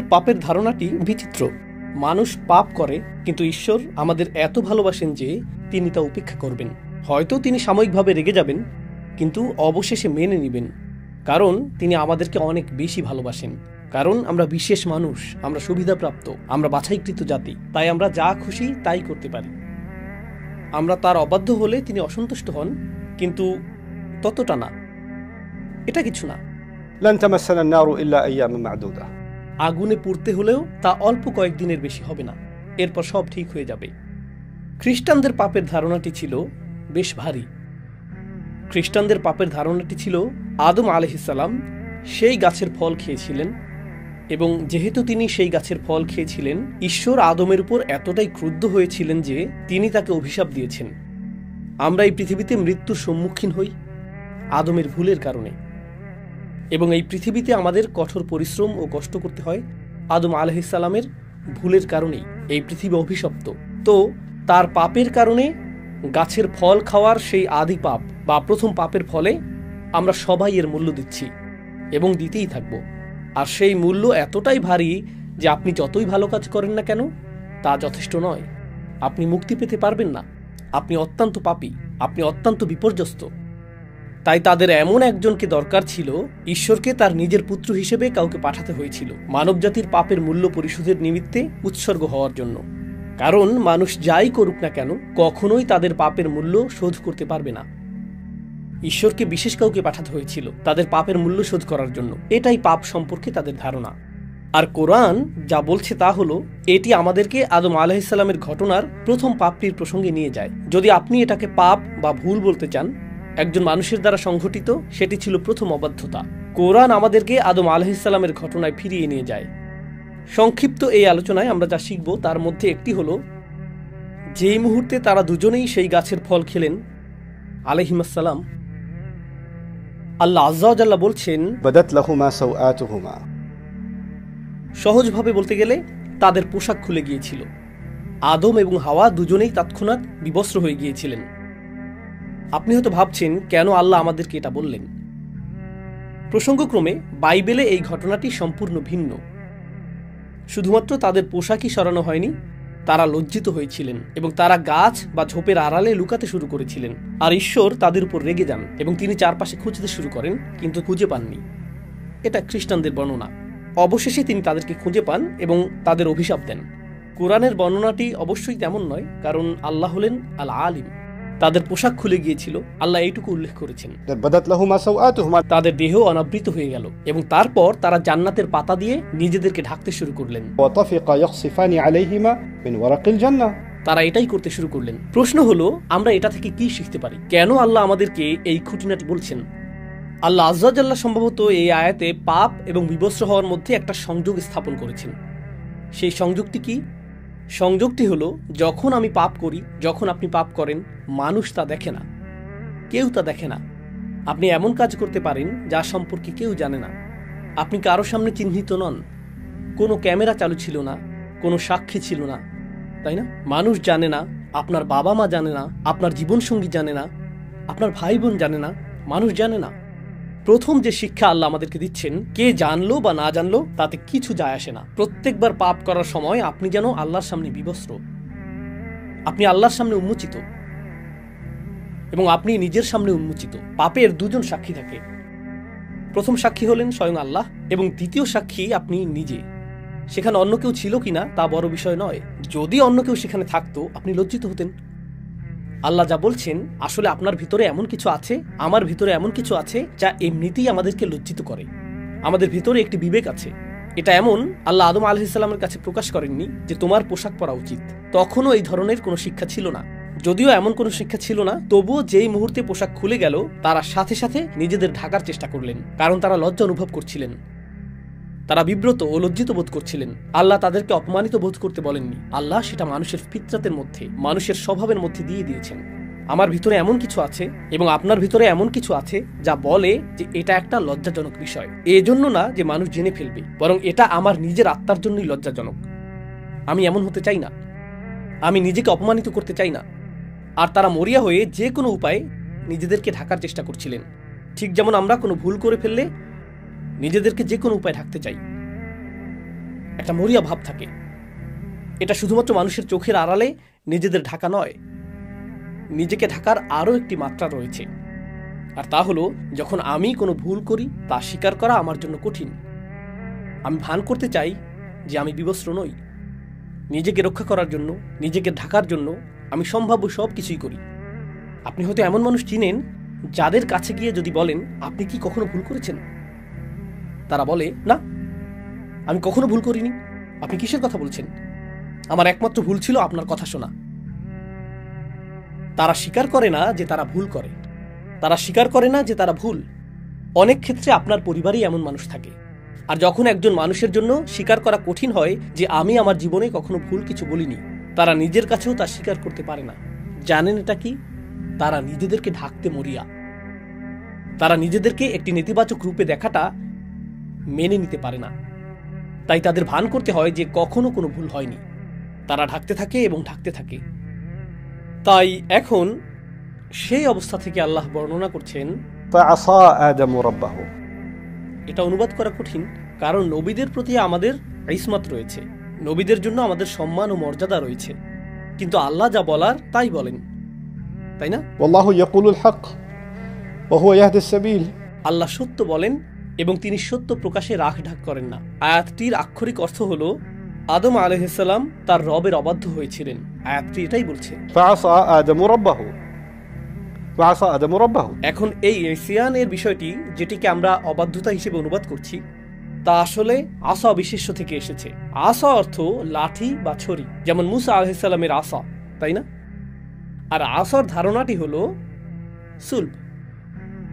পাপের ধারণাটি বিচিত্র। মানুষ পাপ করে, কিন্তু ঈশ্বর আমাদের এত ভালোবাসেন যে তিনি তা উপেক্ষা করবেন। হয়তো তিনি সাময়িকভাবে রেগে যাবেন, কিন্তু অবশেষে মেনে নেবেন, কারণ তিনি আমাদেরকে অনেক বেশি ভালোবাসেন। কারণ আমরা বিশেষ মানুষ, আমরা সুবিধাপ্রাপ্ত, আমরা বাছাইকৃত জাতি, তাই আমরা যা খুশি তাই করতে পারি। আমরা তার অবাধ্য হলে তিনি অসন্তুষ্ট হন, কিন্তু ততটা না, এটা কিছু না। لن تمسنا النار إلا أياما معدودة। আগুনে পুড়তে হলেও তা অল্প কয়েকদিনের বেশি হবে না, এরপর সব ঠিক হয়ে যাবে। খ্রিস্টানদের পাপের ধারণাটি ছিল বেশ ভারী। খ্রিস্টানদের পাপের ধারণাটি ছিল আদম আলাইহিসসালাম সেই গাছের ফল খেয়েছিলেন, এবং যেহেতু তিনি সেই গাছের ফল খেয়েছিলেন, ঈশ্বর আদমের উপর এতটাই ক্রুদ্ধ হয়েছিলেন যে তিনি তাকে অভিশাপ দিয়েছেন। আমরা এই পৃথিবীতে মৃত্যুর সম্মুখীন হই আদমের ভুলের কারণে, এবং এই পৃথিবীতে আমাদের কঠোর পরিশ্রম ও কষ্ট করতে হয় আদম আলাইহিসসালামের ভুলের কারণেই। এই পৃথিবী অভিশপ্ত, তো তার পাপের কারণে গাছের ফল খাওয়ার সেই আদি পাপ বা প্রথম পাপের ফলে আমরা সবাই এর মূল্য দিচ্ছি এবং দিতেই থাকব। আর সেই মূল্য এতটাই ভারী যে আপনি যতই ভালো কাজ করেন না কেন তা যথেষ্ট নয়, আপনি মুক্তি পেতে পারবেন না। আপনি অত্যন্ত পাপী, আপনি অত্যন্ত বিপর্যস্ত। তাই তাদের এমন একজনকে দরকার ছিল, ঈশ্বরকে তার নিজের পুত্র হিসেবে কাউকে পাঠাতে হয়েছিল মানবজাতির পাপের মূল্য পরিশোধের নিমিত্তে উৎসর্গ হওয়ার জন্য। কারণ মানুষ যাই করুক না কেন কখনোই তাদের পাপের মূল্য শোধ করতে পারবে না। ঈশ্বরকে বিশেষ কাউকে পাঠাতে হয়েছিল তাদের পাপের মূল্য শোধ করার জন্য। এটাই পাপ সম্পর্কে তাদের ধারণা। আর কোরআন যা বলছে তা হলো, এটি আমাদেরকে আদম আলাইহিসসালামের ঘটনার প্রথম পাপটির প্রসঙ্গে নিয়ে যায়। যদি আপনি এটাকে পাপ বা ভুল বলতে চান একজন মানুষের দ্বারা সংঘটিত, সেটি ছিল প্রথম অবাধ্যতা। কোরআন আমাদেরকে আদম আলাইহিসসালামের ঘটনায় ফিরিয়ে নিয়ে যায়। সংক্ষিপ্ত এই আলোচনায় আমরা যা শিখব তার মধ্যে একটি হলো, যেই মুহূর্তে তারা দুজনেই সেই গাছের ফল খেলেন আলাইহিমুসসালাম, আল্লাহ আজ্জা ওয়া জাল্লা বলছেন, بدت لهما سوآتهما। সহজভাবে বলতে গেলে তাদের পোশাক খুলে গিয়েছিল। আদম এবং হাওয়া দুজনেই তৎক্ষণাৎ বিবস্ত্র হয়ে গিয়েছিলেন। আপনি হয়তো ভাবছেন কেন আল্লাহ আমাদেরকে এটা বললেন। প্রসঙ্গক্রমে বাইবেলে এই ঘটনাটি সম্পূর্ণ ভিন্ন। শুধুমাত্র তাদের পোশাকই সরানো হয়নি, তারা লজ্জিত হয়েছিলেন এবং তারা গাছ বা ঝোপের আড়ালে লুকাতে শুরু করেছিলেন। আর ঈশ্বর তাদের উপর রেগে যান এবং তিনি চারপাশে খুঁজতে শুরু করেন, কিন্তু খুঁজে পাননি। এটা খ্রিস্টানদের বর্ণনা। অবশেষে তিনি তাদেরকে খুঁজে পান এবং তাদের অভিশাপ দেন। কোরআনের বর্ণনাটি অবশ্যই তেমন নয়, কারণ আল্লাহ হলেন আল আলিম। তাদের পোশাক খুলে গিয়েছিল, আল্লাহ এইটুকু উল্লেখ করেছেন। بدت لهما سوآتهما। তাদের দেহ অনাবৃত হয়ে গেল এবং তারপর তারা জান্নাতের পাতা দিয়ে নিজেদেরকে ঢাকতে শুরু করলেন। وطفقا يخصفان عليهما من ورق الجنة। তারা এটাই করতে শুরু করলেন। প্রশ্ন হলো, আমরা এটা থেকে কি শিখতে পারি? কেন আল্লাহ আমাদেরকে এই খুঁটিনাটি বলছেন? আল্লাহ আজ্জা ওয়া জাল্লা সম্ভবত এই আয়াতে পাপ এবং বিবস্ত্র হওয়ার মধ্যে একটা সংযোগ স্থাপন করেছেন। সেই সংযোগটি কি? সংযোগটি হলো, যখন আমি পাপ করি, যখন আপনি পাপ করেন, মানুষ তা দেখে না, কেউ তা দেখে না। আপনি এমন কাজ করতে পারেন যা সম্পর্কে কেউ জানে না। আপনি কারো সামনে চিহ্নিত নন, কোনো ক্যামেরা চালু ছিল না, কোনো সাক্ষী ছিল না, তাই না? মানুষ জানে না, আপনার বাবা মা জানে না, আপনার জীবনসঙ্গী জানে না, আপনার ভাই বোন জানে না, মানুষ জানে না। প্রথম যে শিক্ষা আল্লাহ আমাদেরকে দিচ্ছেন, কে জানলো বা না জানলো তাতে কিছু যায় আসে না। প্রত্যেকবার পাপ করার সময় আপনি যেন আল্লাহর সামনে বিবস্ত্র, আপনি আল্লাহর সামনে উন্মোচিত এবং আপনি নিজের সামনে উন্মোচিত। পাপের দুজন সাক্ষী থাকে। প্রথম সাক্ষী হলেন স্বয়ং আল্লাহ এবং দ্বিতীয় সাক্ষী আপনি নিজে। সেখানে অন্য কেউ ছিল কিনা তা বড় বিষয় নয়। যদি অন্য কেউ সেখানে থাকতো আপনি লজ্জিত হতেন। আল্লাহ যা বলছেন, আসলে আপনার ভিতরে এমন কিছু আছে, আমার ভিতরে এমন কিছু আছে যা এমনিতেই আমাদেরকে লজ্জিত করে। আমাদের ভিতরে একটি বিবেক আছে। এটা এমন, আল্লাহ আদম আলাইহিসসালামের কাছে প্রকাশ করেননি যে তোমার পোশাক পরা উচিত। তখনও এই ধরনের কোনো শিক্ষা ছিল না। যদিও এমন কোনো শিক্ষা ছিল না, তবুও যেই মুহূর্তে পোশাক খুলে গেল তারা সাথে সাথে নিজেদের ঢাকার চেষ্টা করলেন, কারণ তারা লজ্জা অনুভব করছিলেন। তারা বিব্রত ও লজ্জিত বোধ করছিলেন। আল্লাহ তাদেরকে অপমানিত বোধ করতে বলেননি। আল্লাহ সেটা মানুষের ফিতরাতের মধ্যে, মানুষের স্বভাবের মধ্যে দিয়ে দিয়েছেন। আমার ভিতরে এমন কিছু আছে এবং আপনার ভিতরে এমন কিছু আছে যা বলে যে এটা একটা লজ্জাজনক বিষয়। এজন্য না যে মানুষ জেনে ফেলবে, বরং এটা আমার নিজের আত্মার জন্যই লজ্জাজনক। আমি এমন হতে চাই না, আমি নিজেকে অপমানিত করতে চাই না। আর তারা মরিয়া হয়ে যে কোনো উপায়ে নিজেদেরকে ঢাকার চেষ্টা করছিলেন, ঠিক যেমন আমরা কোনো ভুল করে ফেললে নিজেদেরকে যে কোনো উপায় ঢাকতে চাই। একটা মরিয়া ভাব থাকে। এটা শুধুমাত্র মানুষের চোখের আড়ালে নিজেদের ঢাকা নয়, নিজেকে ঢাকার আরও একটি মাত্রা রয়েছে। আর তা হলো, যখন আমি কোনো ভুল করি তা স্বীকার করা আমার জন্য কঠিন। আমি ভান করতে চাই যে আমি বিবস্ত্র নই। নিজেকে রক্ষা করার জন্য, নিজেকে ঢাকার জন্য আমি সম্ভাব্য সব কিছুই করি। আপনি হয়তো এমন মানুষ চিনেন যাদের কাছে গিয়ে যদি বলেন আপনি কি কখনো ভুল করেছেন, তারা বলে না, আমি কখনো ভুল করিনি। আপনি কিসের কথা বলছেন? আমার একমাত্র ভুল ছিল আপনার কথা শোনা। তারা স্বীকার করে না যে তারা ভুল করে, তারা স্বীকার করে না যে তারা ভুল। অনেক ক্ষেত্রে আপনার পরিবারেই এমন মানুষ থাকে। আর যখন একজন মানুষের জন্য স্বীকার করা কঠিন হয় যে আমি আমার জীবনে কখনো ভুল কিছু বলিনি, তারা নিজের কাছেও তা স্বীকার করতে পারে না। জানেন এটা কি? তারা নিজেদেরকে ঢাকতে মরিয়া। তারা নিজেদেরকে একটি নেতিবাচক রূপে দেখাটা মেনে নিতে পারে না। তাই তাদের ভান করতে হয় যে কখনো কোনো ভুল হয়নি। তারা ঢাকতে থাকে এবং ঢাকতে থাকে। তাই এখন সেই অবস্থা থেকে আল্লাহ বর্ণনা করছেন, فعصى آدم ربه। এটা অনুবাদ করা কঠিন, কারণ নবীদের প্রতি আমাদের ইসমাত রয়েছে, নবীদের জন্য আমাদের সম্মান ও মর্যাদা রয়েছে। কিন্তু আল্লাহ যা বলার তাই বলেন, তাই না? والله يقول الحق وهو يهدي السبيل। আল্লাহ সত্য বলেন এবং তিনি সত্য প্রকাশে রাখ ঢাক করেন না। আয়াতটির আক্ষরিক অর্থ হলো আদম আলাইহিস সালাম তার রবের অবাধ্য হয়েছিলেন। আয়াতটি এটাই বলছে। فعصى آدم ربه فعصى آدم ربه। এখন এই ইসিয়ানের বিষয়টি, যেটিকে আমরা অবাধ্যতা হিসেবে অনুবাদ করছি, তা আসলে আসা বিশেষ্য থেকে এসেছে। আসা অর্থ লাঠি বা ছড়ি, যেমন মুসা আলাইহিস সালামের আসা, তাই না? আর আসার ধারণাটি হলো সুলব,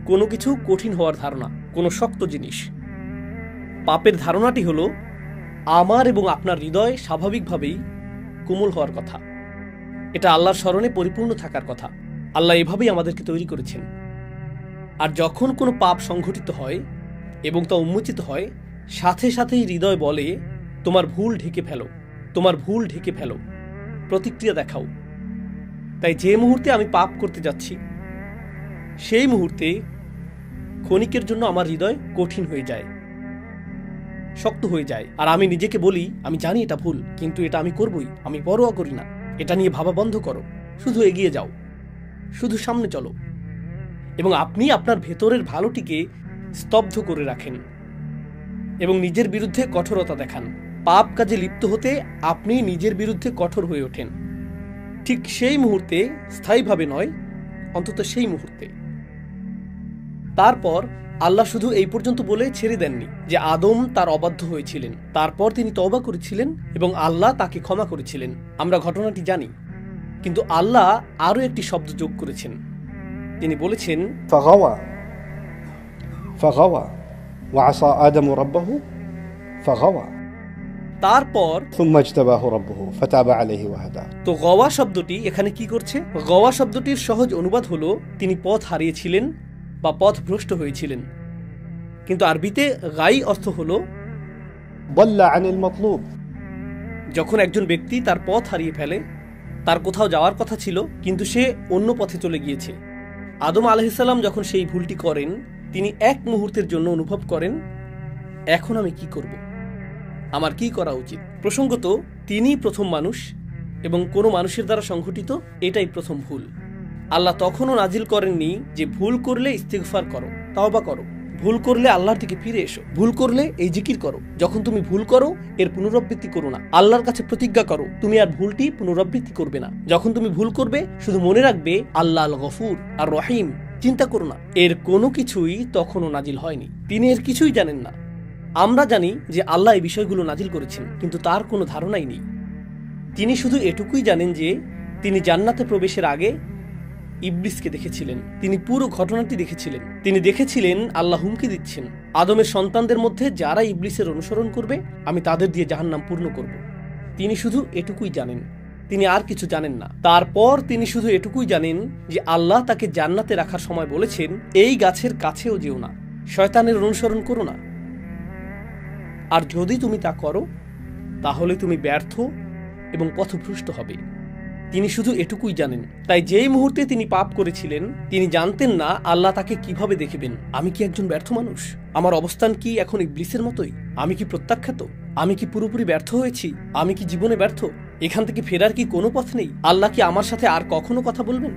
কোনো কিছু কঠিন হওয়ার ধারণা, কোনো শক্ত জিনিস। পাপের ধারণাটি হলো আমার এবং আপনার হৃদয় স্বাভাবিকভাবেই কোমল হওয়ার কথা। এটা আল্লাহর স্মরণে পরিপূর্ণ থাকার কথা। আল্লাহ এভাবেই আমাদেরকে তৈরি করেছেন। আর যখন কোনো পাপ সংঘটিত হয় এবং তা উন্মোচিত হয়, সাথে সাথেই হৃদয় বলে তোমার ভুল ঢেকে ফেলো, তোমার ভুল ঢেকে ফেলো, প্রতিক্রিয়া দেখাও। তাই যে মুহূর্তে আমি পাপ করতে যাচ্ছি, সেই মুহূর্তে ক্ষণিকের জন্য আমার হৃদয় কঠিন হয়ে যায়, শক্ত হয়ে যায়। আর আমি নিজেকে বলি আমি জানি এটা ভুল, কিন্তু এটা আমি করবই, আমি পরোয়া করি না। এটা নিয়ে ভাবা বন্ধ করো, শুধু এগিয়ে যাও, শুধু সামনে চলো। এবং আপনি আপনার ভেতরের ভালোটিকে স্তব্ধ করে রাখেন এবং নিজের বিরুদ্ধে কঠোরতা দেখান। পাপ কাজে লিপ্ত হতে আপনি নিজের বিরুদ্ধে কঠোর হয়ে ওঠেন। ঠিক সেই মুহূর্তে, স্থায়ীভাবে নয়, অন্তত সেই মুহূর্তে। তারপর আল্লাহ শুধু এই পর্যন্ত বলে ছেড়ে দেননি যে আদম তার অবাধ্য হয়েছিলেন, তারপর তিনি তওবা করেছিলেন এবং আল্লাহ তাকে ক্ষমা করেছিলেন। আমরা ঘটনাটি জানি, কিন্তু আল্লাহ আরো একটি শব্দ যোগ করেছেন। তিনি বলেছেন فغوى فغوى وعصى آدم ربه فغوى তারপর ثم اجتباه ربه فتاب عليه وهدى। তো গওয়া শব্দটি এখানে কি করছে? গওয়া শব্দটির সহজ অনুবাদ হলো তিনি পথ হারিয়েছিলেন বা পথ ভ্রষ্ট হয়েছিলেন। কিন্তু আরবিতে গাই অর্থ হলো ضل عن المطلوب। যখন একজন ব্যক্তি তার পথ হারিয়ে ফেলে, তার কোথাও যাওয়ার কথা ছিল কিন্তু সে অন্য পথে চলে গিয়েছে। আদম আলাইহিস সালাম যখন সেই ভুলটি করেন, তিনি এক মুহূর্তের জন্য অনুভব করেন এখন আমি কি করব, আমার কি করা উচিত। প্রসঙ্গত তিনি প্রথম মানুষ এবং কোনো মানুষের দ্বারা সংঘটিত এটাই প্রথম ভুল। আল্লাহ তখনও নাজিল করেননি যে ভুল করলে ইস্তিগফার করো, তাওবা করো, ভুল করলে আল্লাহর দিকে ফিরে এসো, ভুল করলে এই জিকির করো। যখন তুমি ভুল করো এর পুনরাবৃত্তি করো না, আল্লাহর কাছে প্রতিজ্ঞা করো তুমি আর ভুলটি পুনরাবৃত্তি করবে না। যখন তুমি ভুল করবে শুধু মনে রাখবে আল্লাহ আল গফুর আর রহিম, চিন্তা করো না। এর কোনো কিছুই তখনও নাজিল হয়নি, তিনি এর কিছুই জানেন না। আমরা জানি যে আল্লাহ এই বিষয়গুলো নাজিল করেছেন, কিন্তু তার কোনো ধারণাই নেই। তিনি শুধু এটুকুই জানেন যে তিনি জান্নাতে প্রবেশের আগে ইবলিসকে দেখেছিলেন, তিনি পুরো ঘটনাটি দেখেছিলেন। তিনি দেখেছিলেন আল্লাহ হুমকি দিচ্ছেন আদমের সন্তানদের মধ্যে যারা ইবলিসের অনুসরণ করবে আমি তাদের দিয়ে জাহান্নাম পূর্ণ করব। তিনি শুধু এটুকুই জানেন, তিনি আর কিছু জানেন না। তারপর তিনি শুধু এটুকুই জানেন যে আল্লাহ তাকে জান্নাতে রাখার সময় বলেছেন এই গাছের কাছেও যেও না, শয়তানের অনুসরণ করো না, আর যদি তুমি তা করো তাহলে তুমি ব্যর্থ এবং পথভ্রষ্ট হবে। তিনি শুধু এটুকুই জানেন। তাই যেই মুহূর্তে তিনি পাপ করেছিলেন তিনি জানতেন না আল্লাহ তাকে কিভাবে দেখবেন। আমি কি একজন ব্যর্থ মানুষ? আমার অবস্থান কি এখন ইবলিসের মতোই? আমি কি প্রত্যাখ্যাত? আমি কি পুরোপুরি ব্যর্থ হয়েছি? আমি কি জীবনে ব্যর্থ? এখান থেকে ফেরার কি কোনো পথ নেই? আল্লাহ কি আমার সাথে আর কখনো কথা বলবেন?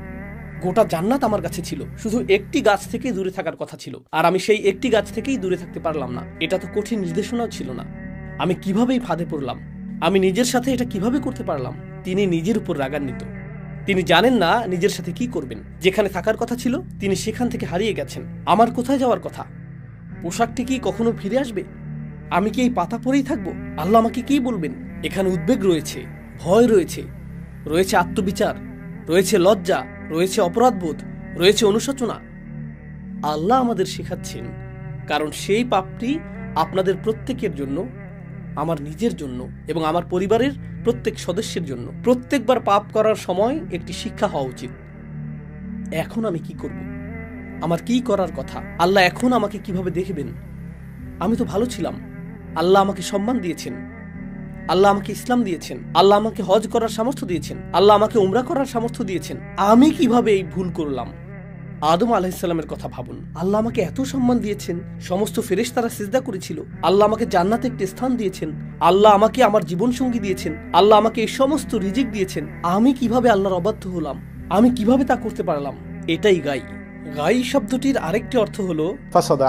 গোটা জান্নাত আমার কাছে ছিল, শুধু একটি গাছ থেকে দূরে থাকার কথা ছিল, আর আমি সেই একটি গাছ থেকেই দূরে থাকতে পারলাম না। এটা তো কঠিন নির্দেশনাও ছিল না। আমি কিভাবেই ফাঁদে পড়লাম? আমি নিজের সাথে এটা কিভাবে করতে পারলাম? তিনি নিজের উপর রাগান্বিত। তিনি জানেন না নিজের সাথে কি করবেন। যেখানে থাকার কথা ছিল তিনি সেখান থেকে হারিয়ে গেছেন। আমার কোথায় যাওয়ার কথা? পোশাকটি কি কখনো ফিরে আসবে? আমি কি এই পাতা পরেই থাকবো? আল্লাহ আমাকে কি বলবেন? এখানে উদ্বেগ রয়েছে, ভয় রয়েছে, রয়েছে আত্মবিচার, রয়েছে লজ্জা, রয়েছে অপরাধবোধ, রয়েছে অনুশোচনা। আল্লাহ আমাদের শেখাচ্ছেন, কারণ সেই পাপটি আপনাদের প্রত্যেকের জন্য, আমার নিজের জন্য এবং আমার পরিবারের প্রত্যেক সদস্যের জন্য। প্রত্যেকবার পাপ করার সময় একটি শিক্ষা হওয়া উচিত। এখন আমি কি করব? আমার কি করার কথা? আল্লাহ এখন আমাকে কিভাবে দেখবেন? আমি তো ভালো ছিলাম। আল্লাহ আমাকে সম্মান দিয়েছেন, আল্লাহ আমাকে ইসলাম দিয়েছেন, আল্লাহ আমাকে হজ করার সামর্থ্য দিয়েছেন, আল্লাহ আমাকে উমরা করার সামর্থ্য দিয়েছেন। আমি কিভাবে এই ভুল করলাম? আদম আলাইহিসসালামের কথা ভাবুন। আল্লাহ আমাকে এত সম্মান দিয়েছেন, সমস্ত ফেরেশতারা সিজদা করেছিল। আল্লাহ আমাকে জান্নাতে একটি স্থান দিয়েছেন, আল্লাহ আমাকে আমার জীবন সঙ্গী দিয়েছেন, আল্লাহ আমাকে এই সমস্ত রিজিক দিয়েছেন। আমি কিভাবে আল্লাহর অবাধ্য হলাম? আমি কিভাবে তা করতে পারলাম? এটাই গাই। গাই শব্দটির আরেকটি অর্থ হলো فصد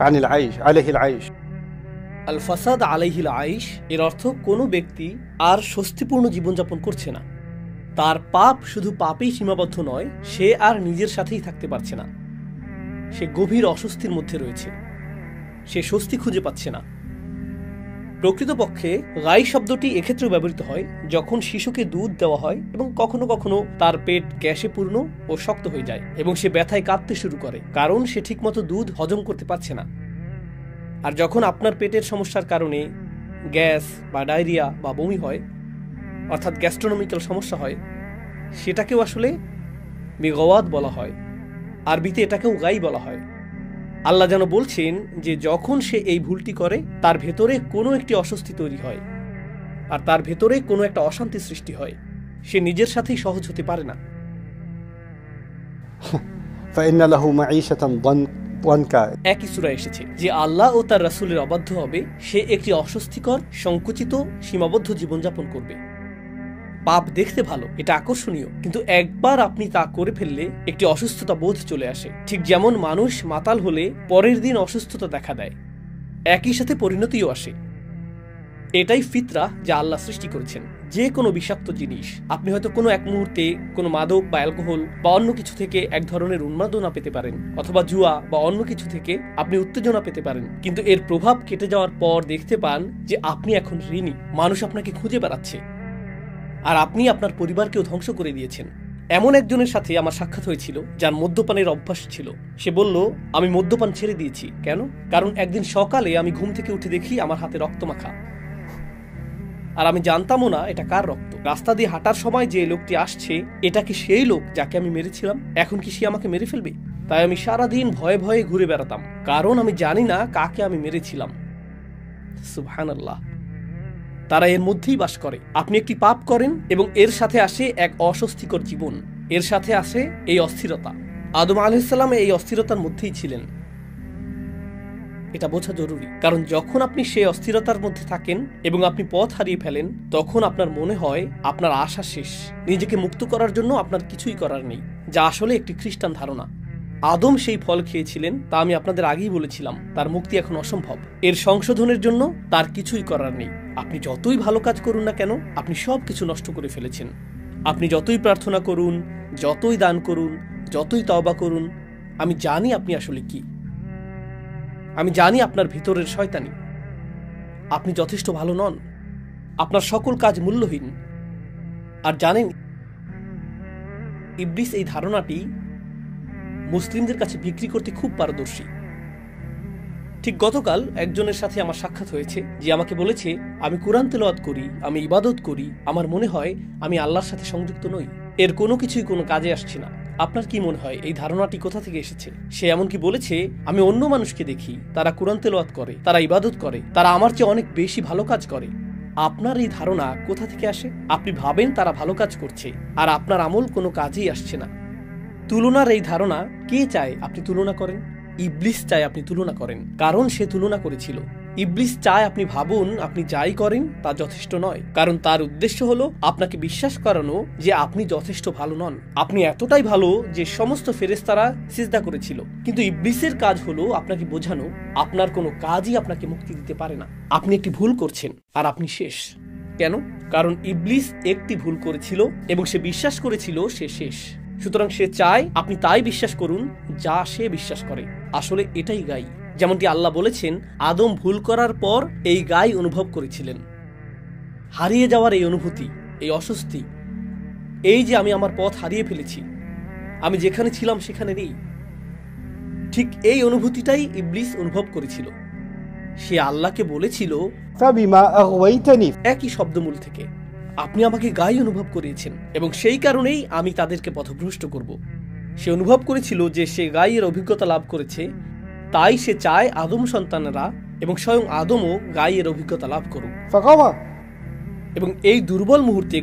عن العيش عليه العيش। আল ফাসাদ আলাইহিল আইশ এর অর্থ কোনো ব্যক্তি আর স্বস্তিপূর্ণ জীবনযাপন করছে না। তার পাপ শুধু পাপেই সীমাবদ্ধ নয়, সে আর নিজের সাথেই থাকতে পারছে না। সে গভীর অস্বস্তির মধ্যে রয়েছে, সে স্বস্তি খুঁজে পাচ্ছে না। প্রকৃতপক্ষে গাই শব্দটি এক্ষেত্রেও ব্যবহৃত হয় যখন শিশুকে দুধ দেওয়া হয় এবং কখনো কখনো তার পেট গ্যাসে পূর্ণ ও শক্ত হয়ে যায় এবং সে ব্যথায় কাঁদতে শুরু করে, কারণ সে ঠিকমতো দুধ হজম করতে পারছে না। আর যখন আপনার পেটের সমস্যার কারণে গ্যাস বা ডায়রিয়া বা বমি হয়, অর্থাৎ গ্যাস্ট্রোনমিক্যাল সমস্যা হয়, সেটাকেও আসলে বিগওয়াত বলা হয়। আরবিতে এটাকেও গাই বলা হয়। আল্লাহ যেন বলছেন যে যখন সে এই ভুলটি করে তার ভেতরে কোনো একটি অস্বস্তি তৈরি হয় আর তার ভেতরে কোনো একটা অশান্তি সৃষ্টি হয়। সে নিজের সাথেই সহজ হতে পারে না। فإن له معيشة ضنكا। একই সূরা এসেছে যে আল্লাহ ও তার রাসূলের অবাধ্য হবে, সে একটি অস্বস্তিকর, সংকুচিত, সীমাবদ্ধ জীবনযাপন করবে। পাপ দেখতে ভালো, এটা আকর্ষণীয়, কিন্তু একবার আপনি তা করে ফেললে একটি অসুস্থতা বোধ চলে আসে। ঠিক যেমন মানুষ মাতাল হলে পরের দিন অসুস্থতা দেখা দেয়, একই সাথে পরিণতিও আসে। এটাই ফিতরা যা আল্লাহ সৃষ্টি করেছেন। যে কোনো বিষাক্ত জিনিস, আপনি হয়তো কোনো এক মুহূর্তে কোনো মাদক বা অ্যালকোহল বা অন্য কিছু থেকে এক ধরনের উন্মাদনা পেতে পারেন, অথবা জুয়া বা অন্য কিছু থেকে আপনি উত্তেজনা পেতে পারেন, কিন্তু এর প্রভাব কেটে যাওয়ার পর দেখতে পান যে আপনি এখন ঋণী। মানুষ আপনাকে খুঁজে বেড়াচ্ছে আর আপনি আপনার পরিবারকেও ধ্বংস করে দিয়েছেন। এমন একজনের সাথে আমার সাক্ষাৎ হয়েছিল যার মদ্যপানের অভ্যাস ছিল। সে বলল, আমি মদ্যপান ছেড়ে দিয়েছি। কেন? কারণ একদিন সকালে আমি ঘুম থেকে উঠে দেখি আমার হাতে রক্ত মাখা, আর আমি জানতামও না এটা কার রক্ত। রাস্তা দিয়ে হাঁটার সময় যে লোকটি আসছে, এটা কি সেই লোক যাকে আমি মেরেছিলাম? এখন কি সে আমাকে মেরে ফেলবে? তাই আমি সারাদিন ভয়ে ভয়ে ঘুরে বেড়াতাম, কারণ আমি জানি না কাকে আমি মেরেছিলাম। সুবহানাল্লাহ। তারা এর মধ্যেই বাস করে। আপনি একটি পাপ করেন এবং এর সাথে আসে এক অস্বস্তিকর জীবন, এর সাথে আসে এই অস্থিরতা। আদম আলাইহিস সালাম এই অস্থিরতার মধ্যেই ছিলেন। এটা বোঝা জরুরি, কারণ যখন আপনি সেই অস্থিরতার মধ্যে থাকেন এবং আপনি পথ হারিয়ে ফেলেন, তখন আপনার মনে হয় আপনার আশা শেষ, নিজেকে মুক্ত করার জন্য আপনার কিছুই করার নেই, যা আসলে একটি খ্রিস্টান ধারণা। আদম সেই ফল খেয়েছিলেন, তা আমি আপনাদের আগেই বলেছিলাম। তার মুক্তি এখন অসম্ভব। এর সংশোধনের জন্য তার কিছুই করার নেই। আপনি যতই ভালো কাজ করুন না কেন, আপনি সব কিছু নষ্ট করে ফেলেছেন। আপনি যতই প্রার্থনা করুন, যতই দান করুন, যতই তওবা করুন, আমি জানি আপনি আসলে কি। আমি জানি আপনার ভিতরের শয়তানি। আপনি যথেষ্ট ভালো নন, আপনার সকল কাজ মূল্যহীন। আর জানেন, ইবলিস এই ধারণাটি মুসলিমদের কাছে বিক্রি করতে খুব পারদর্শী। ঠিক গতকাল একজনের সাথে আমার সাক্ষাৎ হয়েছে, যে আমাকে বলেছে, আমি কোরআন তেলাওয়াত করি, আমি ইবাদত করি, আমার মনে হয় আমি আল্লাহর সাথে সংযুক্ত নই, এর কোনো কিছুই কোনো কাজে আসছে না। আপনার কি মনে হয় এই ধারণাটি কোথা থেকে এসেছে? সে এমনকি বলেছে, আমি অন্য মানুষকে দেখি, তারা কোরআন তেলাওয়াত করে, তারা ইবাদত করে, তারা আমার চেয়ে অনেক বেশি ভালো কাজ করে। আপনার এই ধারণা কোথা থেকে আসে? আপনি ভাবেন তারা ভালো কাজ করছে, আর আপনার আমল কোনো কাজেই আসছে না। তুলনার এই ধারণা কে চায় আপনি তুলনা করেন? ইবলিস চায় আপনি তুলনা করেন, কারণ সে তুলনা করেছিল। ইবলিস চায় আপনি ভাবুন আপনি যাই করেন তা যথেষ্ট নয়, কারণ তার উদ্দেশ্য হলো আপনাকে বিশ্বাস করানো যে আপনি যথেষ্ট ভালো নন। আপনি এতটাই ভালো যে সমস্ত ফেরেশতারা সিজদা করেছিল। কিন্তু ইবলিসের কাজ হলো আপনাকে বোঝানো আপনার কোনো কাজই আপনাকে মুক্তি দিতে পারে না, আপনি একটি ভুল করছেন আর আপনি শেষ। কেন? কারণ ইবলিস একটি ভুল করেছিল এবং সে বিশ্বাস করেছিল সে শেষ। সুতরাং সে চায় আপনি তাই বিশ্বাস করুন যা সে বিশ্বাস করে। আসলে এটাই গাই। যেমনটি আল্লাহ বলেছেন, আদম ভুল করার পর এই গাই অনুভব করেছিলেন। হারিয়ে যাওয়ার এই অনুভূতি, এই অস্বস্তি, এই যে আমি আমার পথ হারিয়ে ফেলেছি, আমি যেখানে ছিলাম সেখানে নেই, ঠিক এই অনুভূতিটাই ইবলিস অনুভব করেছিল। সে আল্লাহকে বলেছিল فبما أغويتني একই শব্দমূল থেকে, আপনি আমাকে গাই অনুভব করিয়েছেন এবং সেই কারণেই আমি তাদেরকে পথভ্রষ্ট করব। সে অনুভব করেছিল যে সে গাইয়ের অভিজ্ঞতা লাভ করেছে, তাই সে চায় আদম সন্তানেরা এবং স্বয়ং আদমও গাইয়ের অভিজ্ঞতা লাভ করুক। فغوى এবং এই দুর্বল মুহূর্তে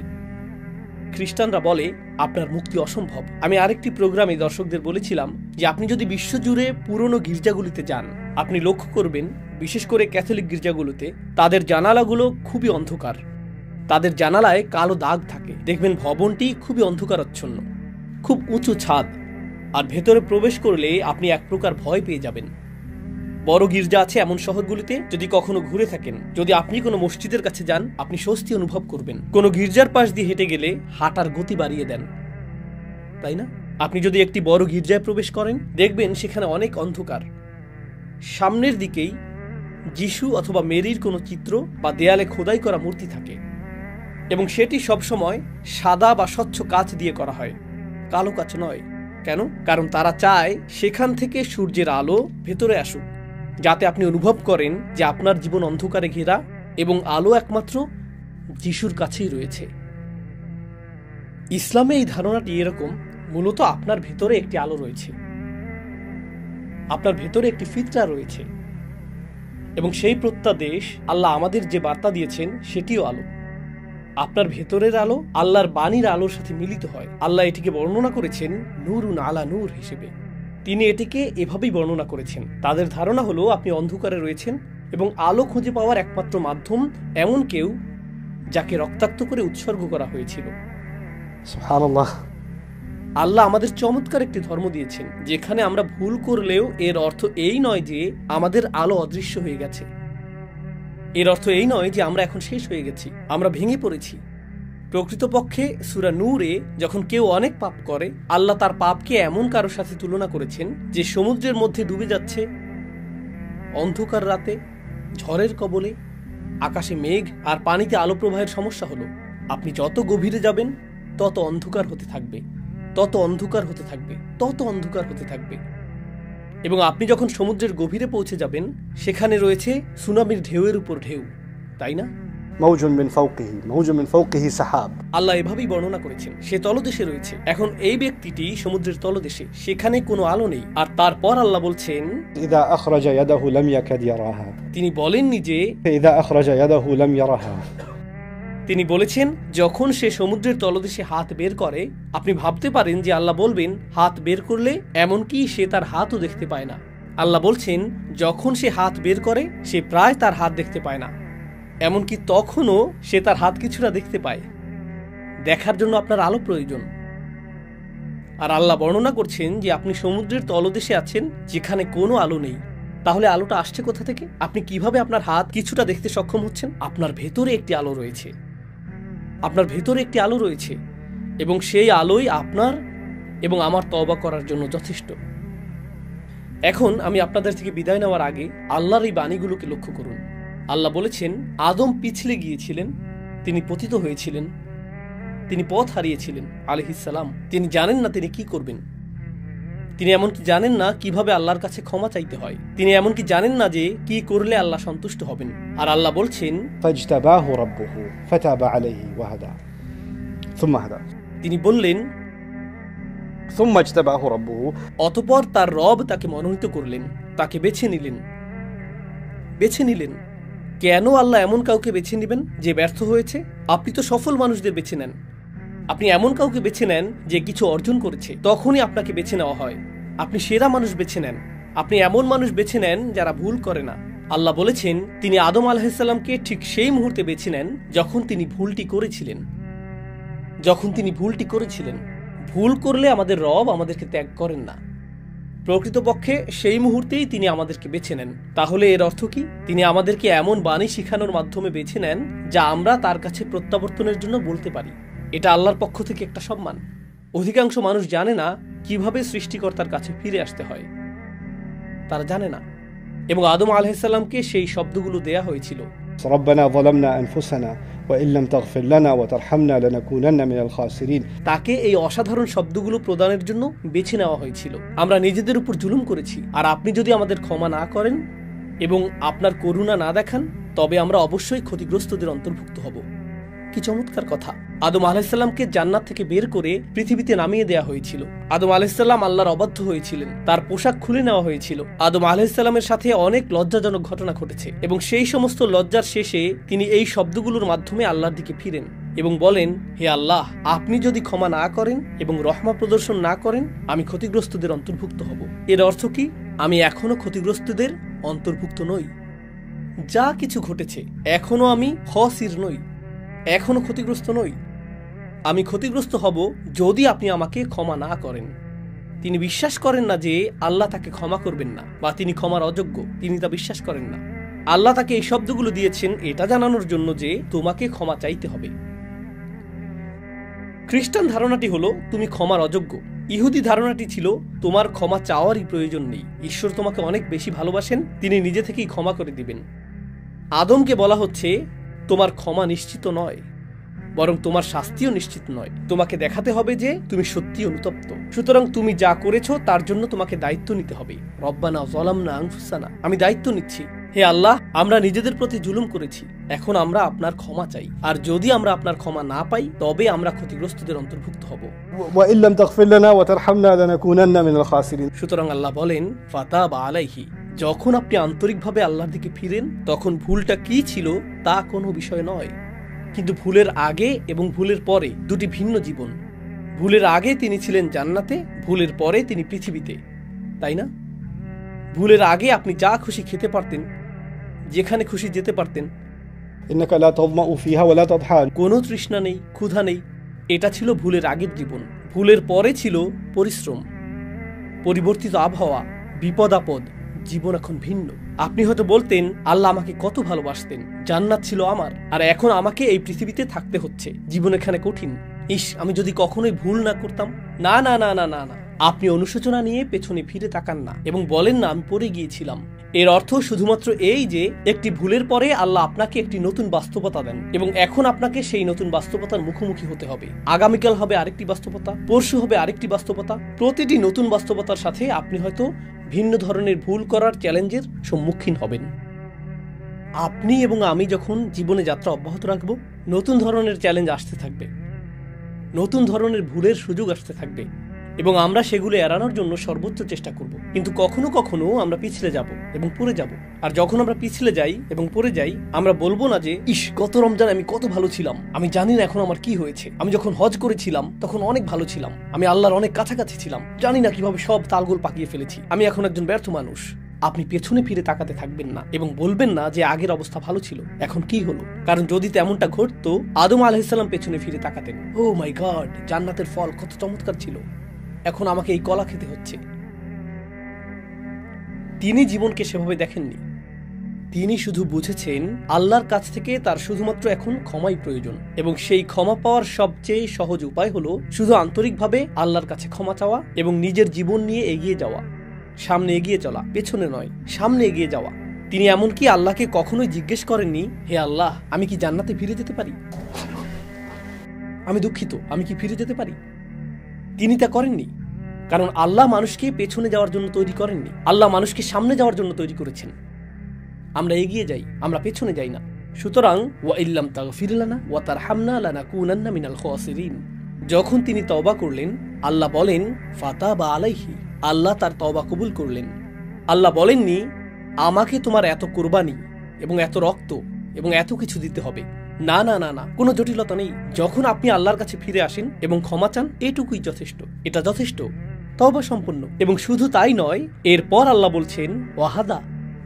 খ্রিস্টানরা বলে আপনার মুক্তি অসম্ভব। আমি আরেকটি প্রোগ্রামে দর্শকদের বলেছিলাম যে আপনি যদি বিশ্বজুড়ে পুরনো গির্জাগুলিতে যান, আপনি লক্ষ্য করবেন বিশেষ করে ক্যাথলিক গির্জাগুলোতে তাদের জানালাগুলো খুবই অন্ধকার। তাদের জানালায় কালো দাগ থাকে। দেখবেন ভবনটি খুবই অন্ধকারাচ্ছন্ন, খুব উঁচু ছাদ, আর ভেতরে প্রবেশ করলে আপনি এক প্রকার ভয় পেয়ে যাবেন। বড় গির্জা আছে এমন শহরগুলিতে, যদি কখনো ঘুরে থাকেন, যদি আপনি কোনো মসজিদের কাছে যান, আপনি স্বস্তি অনুভব করবেন। কোনো গির্জার পাশ দিয়ে হেঁটে গেলে হাঁটার গতি বাড়িয়ে দেন, তাই না? আপনি যদি একটি বড় গির্জায় প্রবেশ করেন, দেখবেন সেখানে অনেক অন্ধকার। সামনের দিকেই যিশু অথবা মেরির কোনো চিত্র বা দেয়ালে খোদাই করা মূর্তি থাকে এবং সেটি সবসময় সাদা বা স্বচ্ছ কাচ দিয়ে করা হয়, কালো কাচ নয়। কেন? কারণ তারা চায় সেখান থেকে সূর্যের আলো ভেতরে আসুক, যাতে আপনি অনুভব করেন যে আপনার জীবন অন্ধকারে ঘেরা এবং আলো একমাত্র যিশুর কাছেই রয়েছে। ইসলামে এই ধারণাটি এরকম, মূলত আপনার ভেতরে একটি আলো রয়েছে, আপনার ভেতরে একটি ফিতরা রয়েছে এবং সেই প্রত্যাদেশ আল্লাহ আমাদের যে বার্তা দিয়েছেন সেটিও আলো। আপনার ভেতরের আলো আল্লাহর বাণীর আলোর সাথে মিলিত হয়। আল্লাহ এটিকে বর্ণনা করেছেন নূরুন আলা নূর হিসেবে। তিনি এটিকে এভাবেই বর্ণনা করেছেন। তাদের ধারণা হলো আপনি অন্ধকারে রয়েছেন এবং আলো খুঁজে পাওয়ার একমাত্র মাধ্যম এমন কেউ যাকে রক্তাক্ত করে উৎসর্গ করা হয়েছিল। সুবহানাল্লাহ। আল্লাহ আমাদের চমৎকার একটি ধর্ম দিয়েছেন, যেখানে আমরা ভুল করলেও এর অর্থ এই নয় যে আমাদের আলো অদৃশ্য হয়ে গেছে। এর অর্থ এই নয় যে আমরা এখন শেষ হয়ে গেছি, আমরা ভেঙে পড়েছি। প্রকৃতপক্ষে সূরা নূরে যখন কেউ অনেক পাপ করে, আল্লাহ তার পাপকে এমন কারোর সাথে তুলনা করেছেন যে সমুদ্রের মধ্যে ডুবে যাচ্ছে, অন্ধকার রাতে, ঝড়ের কবলে, আকাশে মেঘ আর পানিতে আলো প্রবাহের সমস্যা হলো। আপনি যত গভীরে যাবেন তত অন্ধকার হতে থাকবে, তত অন্ধকার হতে থাকবে, তত অন্ধকার হতে থাকবে। এবং আপনি যখন সমুদ্রের গভীরে পৌঁছে যাবেন, সেখানে রয়েছে সুনামির ঢেউয়ের উপর ঢেউ, তাই না? موج من فوقه سحاب। আল্লাহ এভাবেই বর্ণনা করেছেন, সে তলদেশে রয়েছে। এখন এই ব্যক্তিটি সমুদ্রের তলদেশে, সেখানে কোনো আলো নেই। আর তারপর আল্লাহ বলছেন, إذا أخرج يده لم يكد يراها। তিনি বলেননি যে, إذا أخرج يده لم يرها। তিনি বলেছেন যখন সে সমুদ্রের তলদেশে হাত বের করে, আপনি ভাবতে পারেন যে আল্লাহ বলবেন হাত বের করলে, এমনকি সে তার হাতও দেখতে পায় না। আল্লাহ বলছেন যখন সে হাত বের করে, সে প্রায় তার হাত দেখতে পায় না, এমনকি তখনও সে তার হাত কিছুটা দেখতে পায়। দেখার জন্য আপনার আলো প্রয়োজন। আর আল্লাহ বর্ণনা করছেন যে আপনি সমুদ্রের তলদেশে আছেন যেখানে কোনো আলো নেই। তাহলে আলোটা আসছে কোথা থেকে? আপনি কিভাবে আপনার হাত কিছুটা দেখতে সক্ষম হচ্ছেন? আপনার ভেতরে একটি আলো রয়েছে, আপনার ভেতরে একটি আলো রয়েছে এবং সেই আলোই আপনার এবং আমার তওবা করার জন্য যথেষ্ট। এখন আমি আপনাদের থেকে বিদায় নেওয়ার আগে আল্লাহর এই বাণীগুলোকে লক্ষ্য করুন। আল্লাহ বলেছেন আদম পিছলে গিয়েছিলেন, তিনি পতিত হয়েছিলেন, তিনি পথ হারিয়েছিলেন আলাইহিস সালাম। তিনি জানেন না তিনি কি করবেন, তিনি এমনকি জানেন না কিভাবে আল্লাহর কাছে ক্ষমা চাইতে হয়, তিনি এমনকি জানেন না যে কি করলে আল্লাহ সন্তুষ্ট হবেন। আর আল্লাহ বলছেন فاجتباه ربه فتاب عليه وهدى ثم هدى। তিনি বললেন ثم اجتباه ربه। অতঃপর তার রব তাকে মনোনীত করলেন, তাকে বেছে নিলেন। কেন আল্লাহ এমন কাউকে বেছে নেবেন যে ব্যর্থ হয়েছে? আপনি তো সফল মানুষদের বেছে নেন। আপনি এমন কাউকে বেছে নেন যে কিছু অর্জন করেছে, তখনই আপনাকে বেছে নেওয়া হয়। আপনি সেরা মানুষ বেছে নেন। আপনি এমন মানুষ বেছে নেন যারা ভুল করে না, আল্লাহ বলেছেন তিনি আদম আলাইহিসসালামকে ঠিক সেই মুহূর্তে বেছে নেন যখন তিনি ভুলটি করেছিলেন। ভুল করলে আমাদের রব আমাদেরকে ত্যাগ করেন না, প্রকৃতপক্ষে সেই মুহূর্তেই তিনি আমাদেরকে বেছে নেন। তাহলে এর অর্থ কি? তিনি আমাদেরকে এমন বাণী শিখানোর মাধ্যমে বেছে নেন যা আমরা তার কাছে প্রত্যাবর্তনের জন্য বলতে পারি। এটা আল্লাহর পক্ষ থেকে একটা সম্মান। অধিকাংশ মানুষ জানে না কিভাবে সৃষ্টিকর্তার কাছে ফিরে আসতে হয়, তারা জানে না। এবং আদম আলাইহিসসালামকে সেই শব্দগুলো দেয়া হয়েছিল, ربنا ظلمنا أنفسنا وإن لم تغفر لنا وترحمنا لنكونن من الخاسرين। তাকে এই অসাধারণ শব্দগুলো প্রদানের জন্য বেছে নেওয়া হয়েছিল। আমরা নিজেদের উপর জুলুম করেছি, আর আপনি যদি আমাদের ক্ষমা না করেন এবং আপনার করুণা না দেখান তবে আমরা অবশ্যই ক্ষতিগ্রস্তদের অন্তর্ভুক্ত হব। কি চমৎকার কথা! আদম আলাইহিসসালামকে জান্নাত থেকে বের করে পৃথিবীতে নামিয়ে দেয়া হয়েছিল। আদম আলাইহিসসালাম আল্লাহর অবাধ্য হয়েছিলেন, তার পোশাক খুলে নেওয়া হয়েছিল। আদম আলাইহিসসালামের সাথে অনেক লজ্জাজনক ঘটনা ঘটেছে এবং সেই সমস্ত লজ্জার শেষে তিনি এই শব্দগুলোর মাধ্যমে আল্লাহর দিকে ফিরেন এবং বলেন, হে আল্লাহ, আপনি যদি ক্ষমা না করেন এবং রহমত প্রদর্শন না করেন আমি ক্ষতিগ্রস্তদের অন্তর্ভুক্ত হব। এর অর্থ কি? আমি এখনো ক্ষতিগ্রস্তদের অন্তর্ভুক্ত নই। যা কিছু ঘটেছে এখনো আমি খাসির নই, এখনো ক্ষতিগ্রস্ত নই। আমি ক্ষতিগ্রস্ত হব যদি আপনি আমাকে ক্ষমা না করেন। তিনি বিশ্বাস করেন না যে আল্লাহ তাকে ক্ষমা করবেন না বা তিনি ক্ষমার অযোগ্য, তিনি তা বিশ্বাস করেন না। আল্লাহ তাকে এই শব্দগুলো দিয়েছেন এটা জানানোর জন্য যে তোমাকে ক্ষমা চাইতে হবে। খ্রিস্টান ধারণাটি হলো তুমি ক্ষমার অযোগ্য। ইহুদি ধারণাটি ছিল তোমার ক্ষমা চাওয়ারই প্রয়োজন নেই, ঈশ্বর তোমাকে অনেক বেশি ভালোবাসেন, তিনি নিজে থেকেই ক্ষমা করে দিবেন। আদমকে বলা হচ্ছে তোমার ক্ষমা নিশ্চিত নয়, বরং তোমার শাস্তিও নিশ্চিত নয়। তোমাকে দেখাতে হবে যে তুমি সত্যি অনুতপ্ত। সুতরাং তুমি যা করেছো তার জন্য তোমাকে দায়িত্ব নিতে হবে। রব্বানা যালামনা আনফুসানা, আমি দায়িত্ব নিচ্ছি। হে আল্লাহ, আমরা নিজেদের প্রতি জুলুম করেছি, এখন আমরা আপনার ক্ষমা চাই। আর যদি আমরা আপনার ক্ষমা না পাই তবে আমরা ক্ষতিগ্রস্তদের অন্তর্ভুক্ত হব। وإن لم تغفر لنا وترحمنا لنكونن من الخاسرين। সুতরাং আল্লাহ বলেন ফাতাবা আলাইহি, যখন আপনি আন্তরিকভাবে আল্লাহর দিকে ফিরেন তখন ভুলটা কি ছিল তা কোনো বিষয় নয়। কিন্তু ভুলের আগে এবং ভুলের পরে দুটি ভিন্ন জীবন। ভুলের আগে তিনি ছিলেন জান্নাতে, ভুলের পরে তিনি পৃথিবীতে, তাই না? ভুলের আগে আপনি যা খুশি খেতে পারতেন, যেখানে খুশি যেতে পারতেন, إنك لا تظمأ فيها ولا تضحى। কোনো তৃষ্ণা নেই, ক্ষুধা নেই। এটা ছিল ভুলের আগের জীবন। ভুলের পরে ছিল পরিশ্রম, পরিবর্তিত আবহাওয়া, বিপদ আপদ। জীবন এখন ভিন্ন। আপনি হয়তো বলতেন আল্লাহ আমাকে কত ভালোবাসতেন, জান্নাত ছিল আমার, আর এখন আমাকে এই পৃথিবীতে থাকতে হচ্ছে, জীবন এখানে কঠিন। ইস, আমি যদি কখনোই ভুল না করতাম। না না না না না না, আপনি অনুশোচনা নিয়ে পেছনে ফিরে তাকান না এবং বলেন না আমি পড়ে গিয়েছিলাম। এর অর্থ শুধুমাত্র এই যে একটি ভুলের পরে আল্লাহ আপনাকে একটি নতুন বাস্তবতা দেন এবং এখন আপনাকে সেই নতুন বাস্তবতার মুখোমুখি হতে হবে। আগামীকাল হবে আরেকটি বাস্তবতা, পরশু হবে আরেকটি বাস্তবতা। প্রতিটি নতুন বাস্তবতার সাথে আপনি হয়তো ভিন্ন ধরনের ভুল করার চ্যালেঞ্জের সম্মুখীন হবেন। আপনি এবং আমি যখন জীবনে যাত্রা অব্যাহত রাখব, নতুন ধরনের চ্যালেঞ্জ আসতে থাকবে, নতুন ধরনের ভুলের সুযোগ আসতে থাকবে এবং আমরা সেগুলো এড়ানোর জন্য সর্বোচ্চ চেষ্টা করব। কিন্তু কখনো কখনো আমরা পিছলে যাব এবং পড়ে যাব। আর যখন আমরা পিছলে যাই এবং পড়ে যাই, আমরা বলবো না যে ইস, গত রমজান আমি কত ভালো ছিলাম, আমি জানি না এখন আমার কি হয়েছে। আমি যখন হজ করেছিলাম তখন অনেক ভালো ছিলাম, আমি আল্লাহর অনেক কাছাকাছি ছিলাম, জানি না কিভাবে সব তালগোল পাকিয়ে ফেলেছি, আমি এখন একজন ব্যর্থ মানুষ। আপনি পেছনে ফিরে তাকাতে থাকবেন না এবং বলবেন না যে আগের অবস্থা ভালো ছিল, এখন কি হলো। কারণ যদি তেমনটা ঘটতো, আদম আলাইহিসসালাম পেছনে ফিরে তাকাতেন, ও মাই গড, জান্নাতের ফল কত চমৎকার ছিল, এখন আমাকে এই কলা খেতে হচ্ছে। তিনি জীবনকে সেভাবে দেখেননি। তিনি শুধু বুঝেছেন আল্লাহর কাছ থেকে তার শুধুমাত্র এখন ক্ষমাই প্রয়োজন এবং সেই ক্ষমা পাওয়ার সবচেয়ে সহজ উপায় হলো শুধু আন্তরিকভাবে আল্লাহর কাছে ক্ষমা চাওয়া এবং নিজের জীবন নিয়ে এগিয়ে যাওয়া। সামনে এগিয়ে চলা, পেছনে নয়, সামনে এগিয়ে যাওয়া। তিনি এমনকি আল্লাহকে কখনোই জিজ্ঞেস করেননি, হে আল্লাহ, আমি কি জান্নাতে ফিরে যেতে পারি? আমি দুঃখিত, আমি কি ফিরে যেতে পারি? তিনি তা করেননি, কারণ আল্লাহ মানুষকে পেছনে যাওয়ার জন্য তৈরি করেননি, আল্লাহ মানুষকে সামনে যাওয়ার জন্য তৈরি করেছেন। আমরা এগিয়ে যাই, আমরা পেছনে যাই না। সুতরাং ওয়া ইল্লাম তাগফির লানা ওয়া তারহামনা লানাকুনান্না মিনাল খাসিরিন। যখন তিনি তওবা করলেন, আল্লাহ বলেন ফাতাবা আলাইহি, আল্লাহ তার তওবা কবুল করলেন। আল্লাহ বলেননি আমাকে তোমার এত কুরবানি এবং এত রক্ত এবং এত কিছু দিতে হবে। না না না না, কোনো জটিলতা নেই। যখন আপনি আল্লাহর কাছে ফিরে আসেন এবং ক্ষমা চান, এটুকুই যথেষ্ট, এটা যথেষ্ট, তওবা সম্পন্ন। এবং শুধু তাই নয়, এরপর আল্লাহ বলছেন ওয়াহাদা,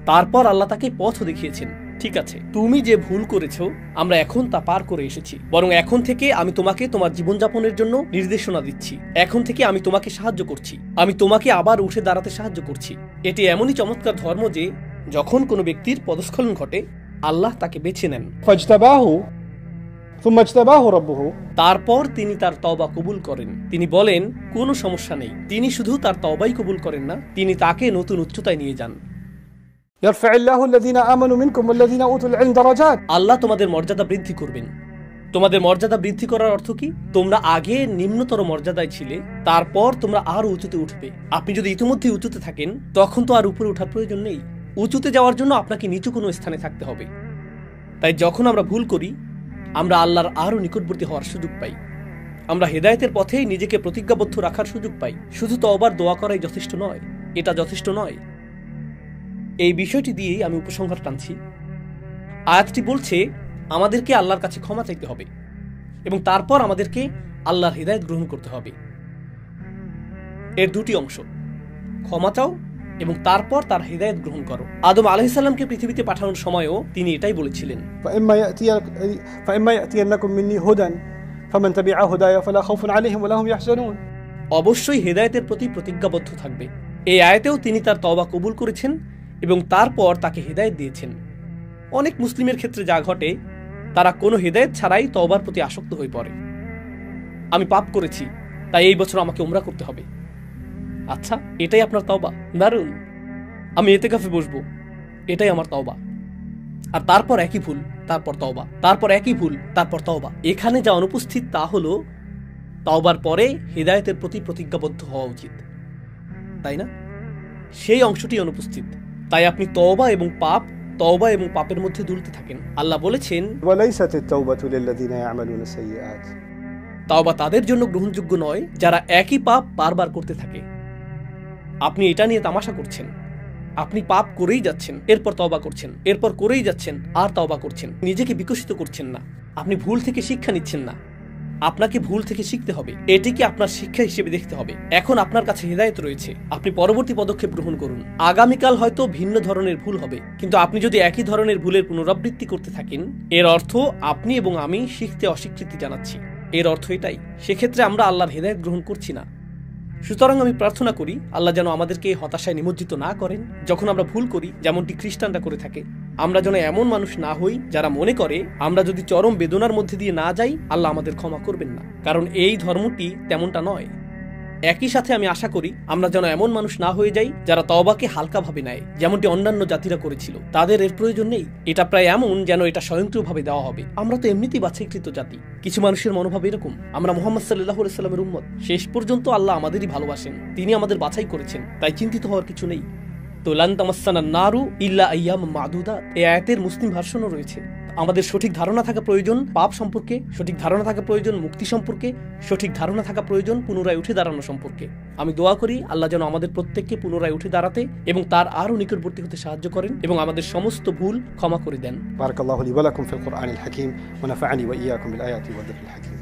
তারপর আল্লাহ তাকে পথ দেখিয়েছেন। ঠিক আছে, তুমি যে ভুল করেছো আমরা এখন তা পার করে এসেছি, বরং এখন থেকে আমি তোমাকে তোমার জীবনযাপনের জন্য নির্দেশনা দিচ্ছি। এখন থেকে আমি তোমাকে সাহায্য করছি, আমি তোমাকে আবার উঠে দাঁড়াতে সাহায্য করছি। এটি এমনই চমৎকার ধর্ম যে যখন কোনো ব্যক্তির পদস্খলন ঘটে আল্লাহ তাকে বেছে নেন, فاجتباه ثم اجتباه ربه তারপর তিনি তার তওবা কবুল করেন। তিনি বলেন কোনো সমস্যা নেই। তিনি শুধু তার তওবাই কবুল করেন না, তিনি তাকে নতুন উচ্চতায় নিয়ে যান। يرفع الله الذين آمنوا منكم والذين أوتوا العلم درجات আল্লাহ তোমাদের মর্যাদা বৃদ্ধি করবেন। তোমাদের মর্যাদা বৃদ্ধি করার অর্থ কি? তোমরা আগে নিম্নতর মর্যাদায় ছিলে, তারপর তোমরা আরো উঁচুতে উঠবে। আপনি যদি ইতিমধ্যে উঁচুতে থাকেন তখন তো আর উপরে ওঠার প্রয়োজন নেই। উঁচুতে যাওয়ার জন্য আপনাকে নিচু কোনো স্থানে থাকতে হবে। তাই যখন আমরা ভুল করি আমরা আল্লাহর আরো নিকটবর্তী হওয়ার সুযোগ পাই। আমরা হেদায়েতের পথে নিজেকে প্রতিজ্ঞাবদ্ধ রাখার সুযোগ পাই। শুধু তওবার দোয়া করাই যথেষ্ট নয়, এটা যথেষ্ট নয়। এই বিষয়টি দিয়েই আমি উপসংহার টানছি। আয়াতটি বলছে আমাদেরকে আল্লাহর কাছে ক্ষমা চাইতে হবে এবং তারপর আমাদেরকে আল্লাহর হিদায়াত গ্রহণ করতে হবে। এর দুটি অংশ, ক্ষমা চাও এবং তারপর তার হিদায়াত গ্রহণ করো। আদম আলাইহিস সালামকে পৃথিবীতে পাঠানোর সময়ও তিনি এটাই বলেছিলেন, فإما يأتينكم مني هدى فمن تبع هدايا فلا خوف عليهم ولا هم يحزنون। অবশ্যই হেদায়েতের প্রতি প্রতিজ্ঞাবদ্ধ থাকবে। এই আয়াতেও তিনি তার তওবা কবুল করেছেন এবং তারপর তাকে হেদায়েত দিয়েছেন। অনেক মুসলিমের ক্ষেত্রে যা ঘটে তারা কোনো হেদায়েত ছাড়াই তওবার প্রতি আসক্ত হয়ে পড়ে। আমি পাপ করেছি তাই এই বছর আমাকে উমরা করতে হবে। আচ্ছা, এটাই আপনার তওবা? দারুণ। আমি ইতিকাফে বসবো, এটাই আমার তওবা। আর তারপর একই ভুল, তারপর তওবা, তারপর একই ভুল, তারপর তওবা। এখানে যা অনুপস্থিত তা হলো তওবার পরে হেদায়েতের প্রতি প্রতিজ্ঞাবদ্ধ হওয়া উচিত, তাই না? সেই অংশটি অনুপস্থিত। তাই আপনি তওবা এবং পাপের মধ্যে দুলতে থাকেন। আল্লাহ বলেছেন, وليست التوبة للذين يعملون السيئات। তওবা তাদের জন্য গ্রহণযোগ্য নয় যারা একই পাপ বারবার করতে থাকে। আপনি এটা নিয়ে তামাশা করছেন। আপনি পাপ করেই যাচ্ছেন, এরপর তওবা করছেন, এরপর করেই যাচ্ছেন, আর তওবা করছেন। নিজেকে বিকশিত করছেন না। আপনি ভুল থেকে শিক্ষা নিচ্ছেন না। আপনাকে ভুল থেকে শিখতে হবে, এটিকে আপনার শিক্ষা হিসেবে দেখতে হবে। এখন আপনার কাছে হিদায়াত রয়েছে, আপনি পরবর্তী পদক্ষেপ গ্রহণ করুন। আগামীকাল হয়তো ভিন্ন ধরনের ভুল হবে, কিন্তু আপনি যদি একই ধরনের ভুলের পুনরাবৃত্তি করতে থাকেন এর অর্থ আপনি এবং আমি শিখতে অস্বীকৃতি জানাচ্ছি। এর অর্থ এটাই। সেক্ষেত্রে আমরা আল্লাহর হিদায়াত গ্রহণ করছি না। সুতরাং আমি প্রার্থনা করি আল্লাহ যেন আমাদেরকে হতাশায় নিমজ্জিত না করেন যখন আমরা ভুল করি, যেমনটি খ্রিস্টানরা করে থাকে। আমরা যেন এমন মানুষ না হই যারা মনে করে আমরা যদি চরম বেদনার মধ্যে দিয়ে না যাই আল্লাহ আমাদের ক্ষমা করবেন না, কারণ এই ধর্মটি তেমনটা নয়। একই সাথে আমি আশা করি আমরা যেন এমন মানুষ না হয়ে যাই যারা তওবাকে হালকাভাবে নেয়, যেমনটি অন্যান্য জাতিরা করেছিল। তাদের এর প্রয়োজন নেই। এটা প্রায় এমন যেন এটা স্বয়ংক্রিয়ভাবে দেওয়া হবে। আমরা তো এমনিতেই বাছাইকৃত জাতি। কিছু মানুষের মনোভাব এরকম, আমরা মুহাম্মদ সাল্লাল্লাহু আলাইহি সাল্লামের উম্মত। শেষ পর্যন্ত আল্লাহ আমাদেরই ভালোবাসেন, তিনি আমাদের বাছাই করেছেন, তাই চিন্তিত হওয়ার কিছু নেই। তো লান তামাসসানান নারু ইল্লা আইয়াম মাদুদাত, এই আয়াতের মুসলিম ভার্সনও রয়েছে। আমাদের সঠিক ধারণা থাকা প্রয়োজন পাপ সম্পর্কে, সঠিক ধারণা থাকা প্রয়োজন মুক্তি সম্পর্কে, সঠিক ধারণা থাকা প্রয়োজন পুনরায় উঠে দাঁড়ানো সম্পর্কে। আমি দোয়া করি আল্লাহ যেন আমাদের প্রত্যেককে পুনরায় উঠে দাঁড়াতে এবং তার আরো নিকটবর্তী হতে সাহায্য করেন এবং আমাদের সমস্ত ভুল ক্ষমা করে দেন। بارك الله لي ولكم في القرآن الحكيم ونفعني وإياكم بالآيات والذكر الحكيم.